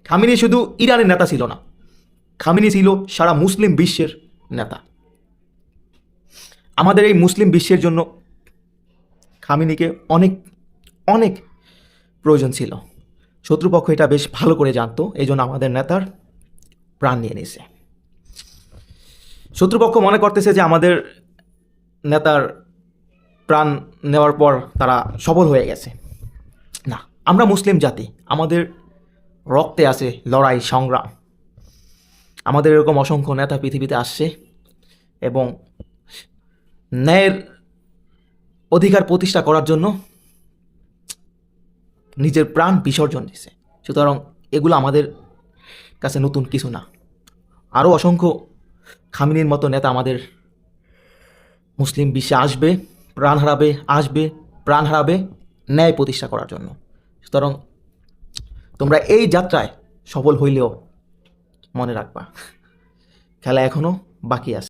Khamenei শুধু ইরানের নেতা ছিল না, খামেনি ছিল সারা মুসলিম বিশ্বের নেতা। আমাদের এই মুসলিম বিশ্বের জন্য খামেনিকে অনেক অনেক প্রয়োজন ছিল। শত্রুপক্ষ এটা বেশ ভালো করে জানতো, এই জন্য আমাদের নেতার প্রাণ নিয়ে নিয়েছে। শত্রুপক্ষ মনে করতেছে যে আমাদের নেতার প্রাণ নেওয়ার পর তারা সফল হয়ে গেছে। না, আমরা মুসলিম জাতি, আমাদের রক্তে আছে লড়াই সংগ্রাম। আমাদের এরকম অসংখ্য নেতা পৃথিবীতে আসছে এবং ন্যায়ের অধিকার প্রতিষ্ঠা করার জন্য নিজের প্রাণ বিসর্জন দিছে। সুতরাং এগুলো আমাদের কাছে নতুন কিছু না। আরও অসংখ্য খামেনির মতো নেতা আমাদের মুসলিম বিশ্বে আসবে, প্রাণ হারাবে ন্যায় প্রতিষ্ঠা করার জন্য। সুতরাং তোমরা এই যাত্রায় সফল হইলেও মনে রাখবা, খেলা এখনও বাকি আছে।